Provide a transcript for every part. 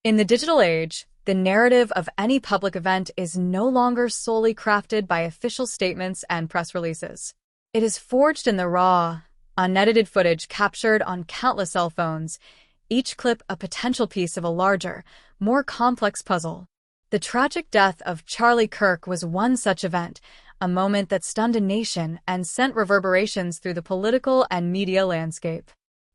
In the digital age, the narrative of any public event is no longer solely crafted by official statements and press releases. It is forged in the raw, unedited footage captured on countless cell phones, each clip a potential piece of a larger, more complex puzzle. The tragic death of Charlie Kirk was one such event, a moment that stunned a nation and sent reverberations through the political and media landscape.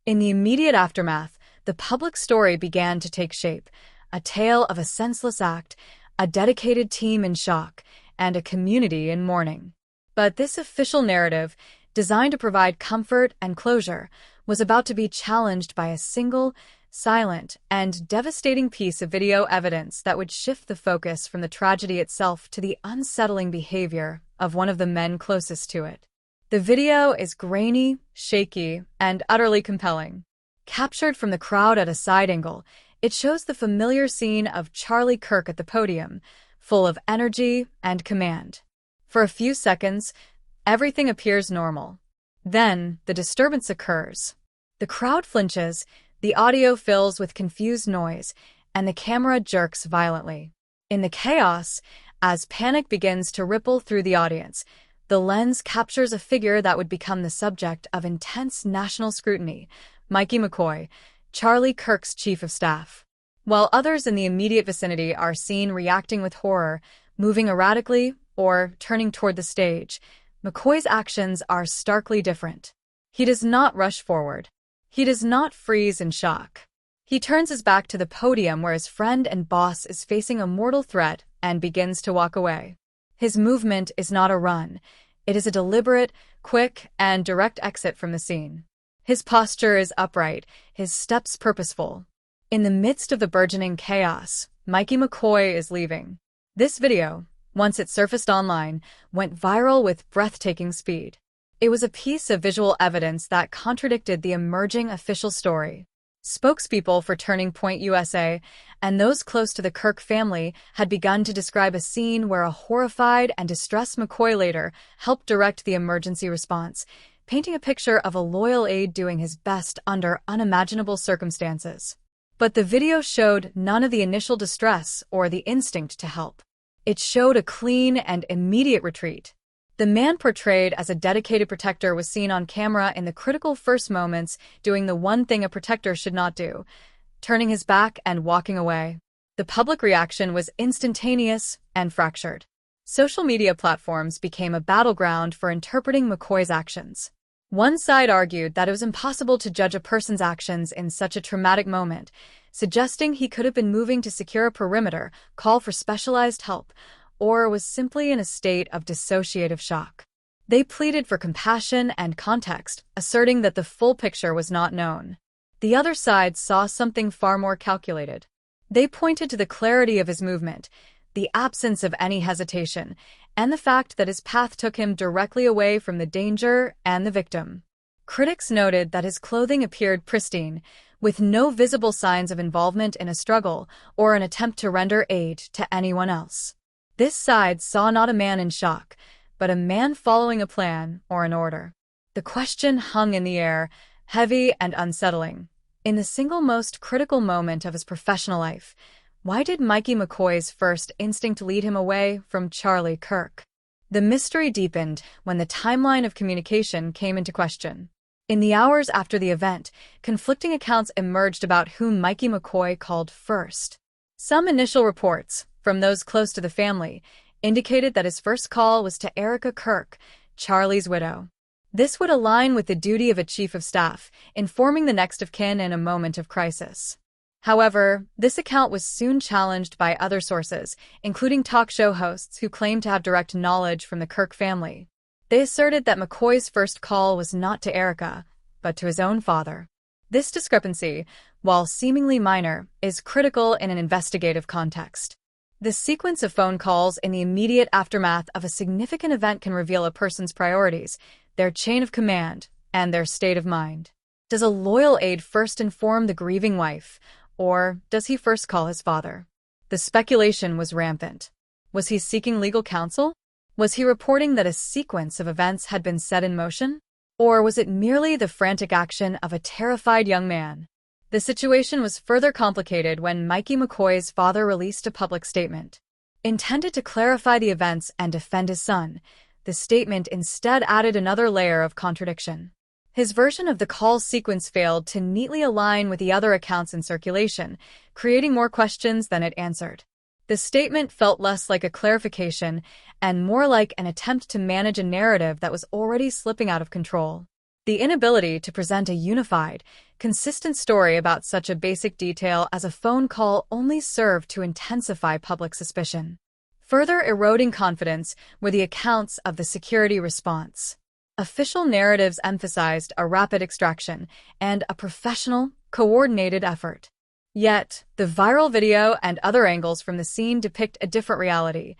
In the immediate aftermath, the public story began to take shape, a tale of a senseless act, a dedicated team in shock, and a community in mourning. But this official narrative, designed to provide comfort and closure, was about to be challenged by a single, silent, and devastating piece of video evidence that would shift the focus from the tragedy itself to the unsettling behavior of one of the men closest to it. The video is grainy, shaky, and utterly compelling. Captured from the crowd at a side angle, it shows the familiar scene of Charlie Kirk at the podium, full of energy and command. For a few seconds, everything appears normal. Then, the disturbance occurs. The crowd flinches, the audio fills with confused noise, and the camera jerks violently. In the chaos, as panic begins to ripple through the audience, the lens captures a figure that would become the subject of intense national scrutiny, Mikey McCoy, Charlie Kirk's chief of staff. While others in the immediate vicinity are seen reacting with horror, moving erratically, or turning toward the stage, McCoy's actions are starkly different. He does not rush forward. He does not freeze in shock. He turns his back to the podium where his friend and boss is facing a mortal threat and begins to walk away. His movement is not a run. It is a deliberate, quick, and direct exit from the scene. His posture is upright, his steps purposeful. In the midst of the burgeoning chaos, Mikey McCoy is leaving. This video, once it surfaced online, went viral with breathtaking speed. It was a piece of visual evidence that contradicted the emerging official story. Spokespeople for Turning Point USA and those close to the Kirk family had begun to describe a scene where a horrified and distressed McCoy later helped direct the emergency response, painting a picture of a loyal aide doing his best under unimaginable circumstances. But the video showed none of the initial distress or the instinct to help. It showed a clean and immediate retreat. The man portrayed as a dedicated protector was seen on camera in the critical first moments doing the one thing a protector should not do, turning his back and walking away. The public reaction was instantaneous and fractured. Social media platforms became a battleground for interpreting McCoy's actions. One side argued that it was impossible to judge a person's actions in such a traumatic moment, suggesting he could have been moving to secure a perimeter, call for specialized help, or was simply in a state of dissociative shock. They pleaded for compassion and context, asserting that the full picture was not known. The other side saw something far more calculated. They pointed to the clarity of his movement, the absence of any hesitation, and the fact that his path took him directly away from the danger and the victim. Critics noted that his clothing appeared pristine, with no visible signs of involvement in a struggle or an attempt to render aid to anyone else. This side saw not a man in shock, but a man following a plan or an order. The question hung in the air, heavy and unsettling. In the single most critical moment of his professional life, why did Mikey McCoy's first instinct lead him away from Charlie Kirk? The mystery deepened when the timeline of communication came into question. In the hours after the event, conflicting accounts emerged about whom Mikey McCoy called first. Some initial reports, from those close to the family, indicated that his first call was to Erica Kirk, Charlie's widow. This would align with the duty of a chief of staff, informing the next of kin in a moment of crisis. However, this account was soon challenged by other sources, including talk show hosts who claimed to have direct knowledge from the Kirk family. They asserted that McCoy's first call was not to Erica, but to his own father. This discrepancy, while seemingly minor, is critical in an investigative context. The sequence of phone calls in the immediate aftermath of a significant event can reveal a person's priorities, their chain of command, and their state of mind. Does a loyal aide first inform the grieving wife, or does he first call his father? The speculation was rampant. Was he seeking legal counsel? Was he reporting that a sequence of events had been set in motion? Or was it merely the frantic action of a terrified young man? The situation was further complicated when Mikey McCoy's father released a public statement. Intended to clarify the events and defend his son, the statement instead added another layer of contradiction. His version of the call sequence failed to neatly align with the other accounts in circulation, creating more questions than it answered. The statement felt less like a clarification and more like an attempt to manage a narrative that was already slipping out of control. The inability to present a unified, consistent story about such a basic detail as a phone call only served to intensify public suspicion. Further eroding confidence were the accounts of the security response. Official narratives emphasized a rapid extraction and a professional, coordinated effort. Yet, the viral video and other angles from the scene depict a different reality.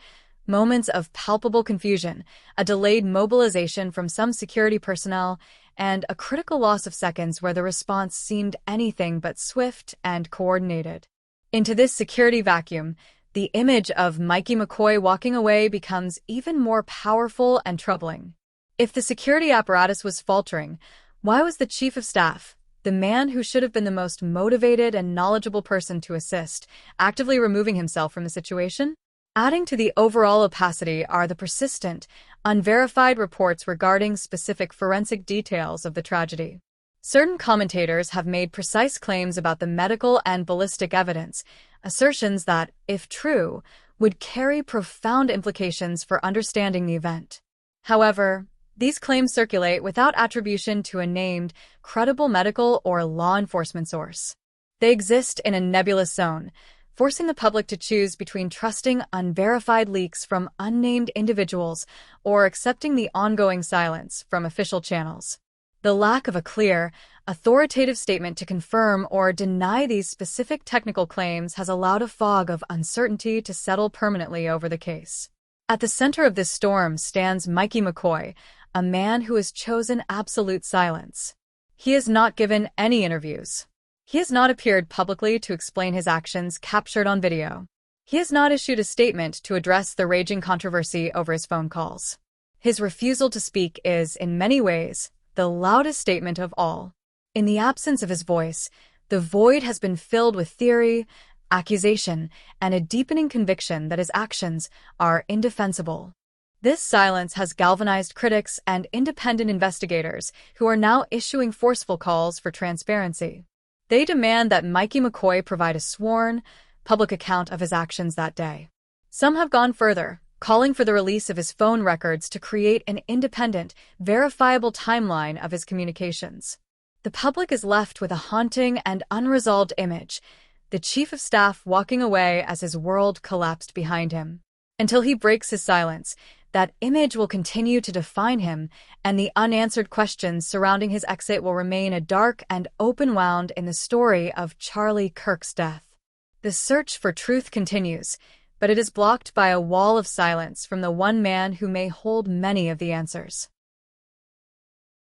Moments of palpable confusion, a delayed mobilization from some security personnel, and a critical loss of seconds where the response seemed anything but swift and coordinated. Into this security vacuum, the image of Mikey McCoy walking away becomes even more powerful and troubling. If the security apparatus was faltering, why was the chief of staff, the man who should have been the most motivated and knowledgeable person to assist, actively removing himself from the situation? Adding to the overall opacity are the persistent, unverified reports regarding specific forensic details of the tragedy. Certain commentators have made precise claims about the medical and ballistic evidence, assertions that, if true, would carry profound implications for understanding the event. However, these claims circulate without attribution to a named, credible medical or law enforcement source. They exist in a nebulous zone, forcing the public to choose between trusting unverified leaks from unnamed individuals or accepting the ongoing silence from official channels. The lack of a clear, authoritative statement to confirm or deny these specific technical claims has allowed a fog of uncertainty to settle permanently over the case. At the center of this storm stands Mikey McCoy, a man who has chosen absolute silence. He has not given any interviews. He has not appeared publicly to explain his actions captured on video. He has not issued a statement to address the raging controversy over his phone calls. His refusal to speak is, in many ways, the loudest statement of all. In the absence of his voice, the void has been filled with theory, accusation, and a deepening conviction that his actions are indefensible. This silence has galvanized critics and independent investigators who are now issuing forceful calls for transparency. They demand that Mikey McCoy provide a sworn, public account of his actions that day. Some have gone further, calling for the release of his phone records to create an independent, verifiable timeline of his communications. The public is left with a haunting and unresolved image, the chief of staff walking away as his world collapsed behind him. Until he breaks his silence, that image will continue to define him, and the unanswered questions surrounding his exit will remain a dark and open wound in the story of Charlie Kirk's death. The search for truth continues, but it is blocked by a wall of silence from the one man who may hold many of the answers.